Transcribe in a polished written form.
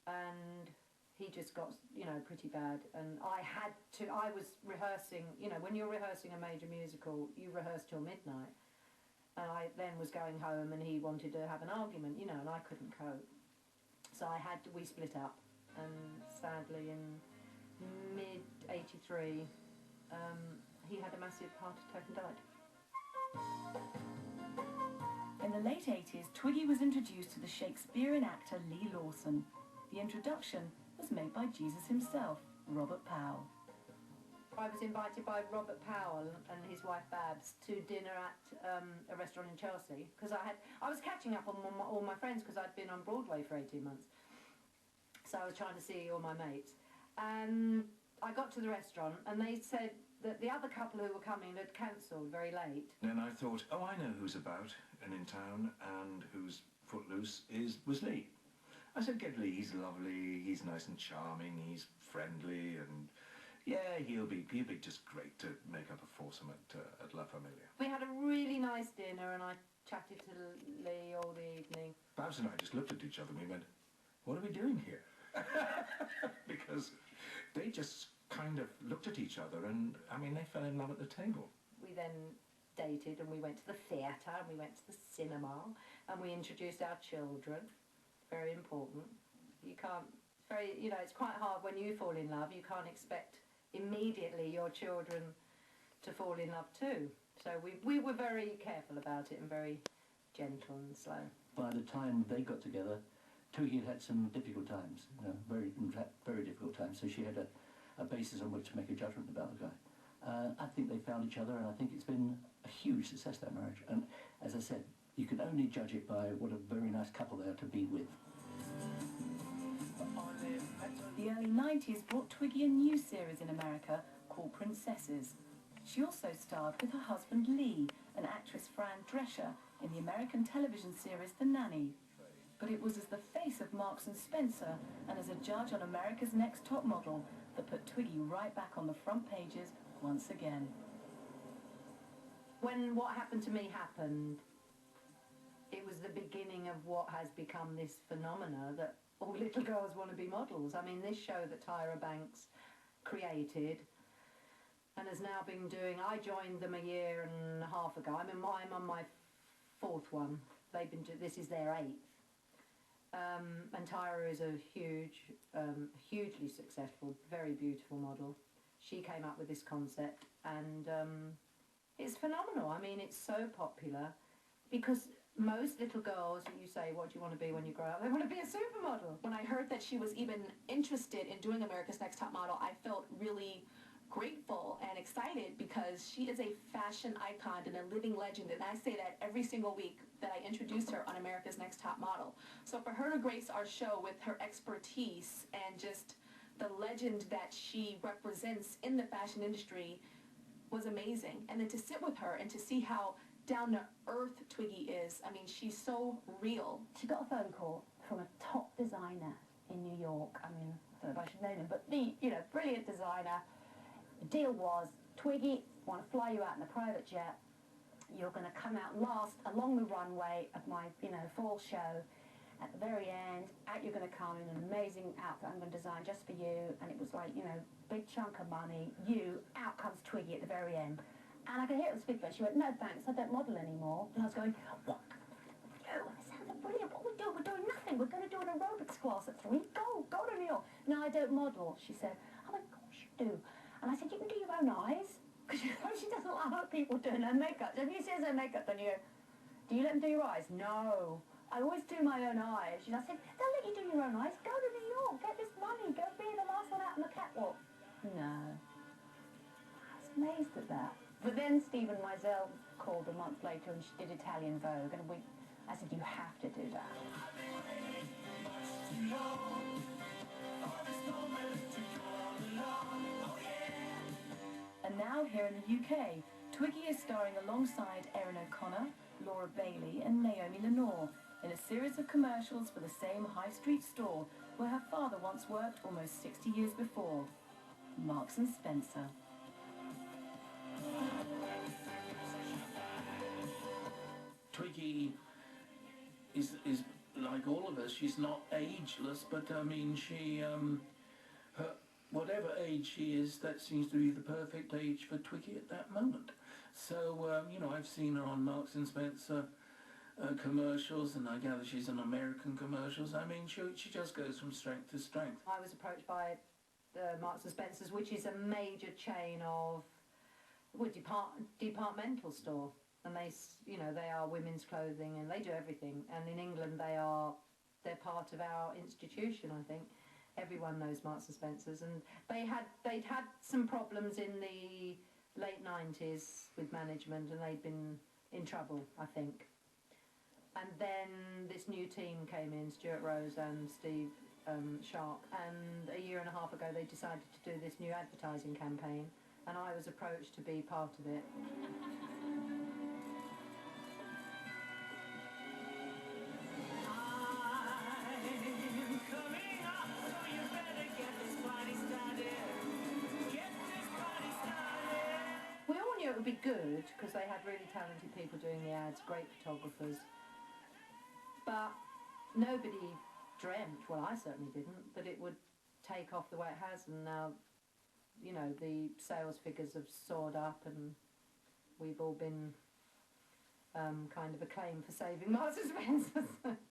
and he just got, you know, pretty bad. And I was rehearsing, you know, when you're rehearsing a major musical, you rehearse till midnight. And I then was going home and he wanted to have an argument, you know, and I couldn't cope. So we split up. And sadly in mid-83, he had a massive heart attack and died. In the late 80s, Twiggy was introduced to the Shakespearean actor Lee Lawson. The introduction was made by Jesus himself, Robert Powell. I was invited by Robert Powell and his wife Babs to dinner at a restaurant in Chelsea, because I was catching up on all my friends, because I'd been on Broadway for 18 months. So I was trying to see all my mates. And I got to the restaurant and they said that the other couple who were coming had cancelled very late. Then I thought, oh, I know who's about and in town and who's footloose was Lee. I said, get Lee, he's lovely, he's nice and charming, he's friendly, and yeah, he'll be just great to make up a foursome at La Familia. We had a really nice dinner and I chatted to Lee all the evening. Babs and I just looked at each other and we went, what are we doing here? Because they just kind of looked at each other and, I mean, they fell in love at the table. We then dated and we went to the theatre and we went to the cinema and we introduced our children. Very important. You can't, you know, it's quite hard when you fall in love. You can't expect immediately your children to fall in love too. So we were very careful about it and very gentle and slow. By the time they got together, Twiggy had some difficult times, you know, very difficult times, so she had a basis on which to make a judgment about the guy. I think they found each other, and I think it's been a huge success, that marriage. And as I said, you can only judge it by what a very nice couple they are to be with. The early 90s brought Twiggy a new series in America called Princesses. She also starred with her husband Lee and actress Fran Drescher in the American television series The Nanny. But it was as the face of Marks and Spencer and as a judge on America's Next Top Model that put Twiggy right back on the front pages once again. When What Happened to Me happened, it was the beginning of what has become this phenomena that all little girls want to be models. I mean, this show that Tyra Banks created and has now been doing, I joined them a year and a half ago. I'm on my fourth one. They've been this is their 8th. And Tyra is a hugely successful, very beautiful model. She came up with this concept and it's phenomenal. I mean, it's so popular because most little girls, you say, what do you want to be when you grow up? They want to be a supermodel. When I heard that she was even interested in doing America's Next Top Model, I felt really grateful and excited because she is a fashion icon and a living legend, and I say that every single week that I introduce her on America's Next Top Model. So for her to grace our show with her expertise and just the legend that she represents in the fashion industry was amazing. And then to sit with her and to see how down-to-earth Twiggy is, I mean, she's so real. She got a phone call from a top designer in New York. I mean, I don't know if I should name him, but the, you know, brilliant designer. The deal was, Twiggy, want to fly you out in a private jet. You're going to come out last along the runway of my, you know, fall show. At the very end, out you're going to come in an amazing outfit I'm going to design just for you. And it was like, you know, big chunk of money. Out comes Twiggy at the very end. And I could hear it was big, but she went, no thanks, I don't model anymore. And I was going, what? No, it sounded brilliant. What we do? We're doing nothing. We're going to do an aerobics class at 3. Go to New York. No, I don't model, she said. Oh, of course you do. And I said, you can do your own eyes. Because you know she doesn't like other people doing her makeup. So if you see her makeup, then you go, do you let them do your eyes? No. I always do my own eyes. And I said, they'll let you do your own eyes. Go to New York. Get this money. Go be the last one out on the catwalk. No. I was amazed at that. But then Stephen Meisel called a month later and she did Italian Vogue. And I said, you have to do that. And now here in the UK, Twiggy is starring alongside Erin O'Connor, Laura Bailey and Naomi Lenore in a series of commercials for the same high street store where her father once worked almost 60 years before, Marks and Spencer. Twiggy is like like all of us, she's not ageless, but I mean, she, her, whatever age she is, that seems to be the perfect age for Twiggy at that moment. So, you know, I've seen her on Marks and Spencer commercials, and I gather she's on American commercials. I mean, she just goes from strength to strength. I was approached by Marks and Spencer's, which is a major chain of departmental store, and they are women's clothing, and they do everything. And in England, they're part of our institution. I think everyone knows Marks and Spencer's, and they'd had some problems in the late 90s with management, and they'd been in trouble, I think. And then this new team came in, Stuart Rose and Steve Shark, and a year and a half ago they decided to do this new advertising campaign, and I was approached to be part of it. We all knew it would be good because they had really talented people doing the ads, great photographers. But nobody dreamt, well I certainly didn't, that it would take off the way it has, and now, you know, the sales figures have soared up, and we've all been kind of acclaimed for saving Marks and Spencer's.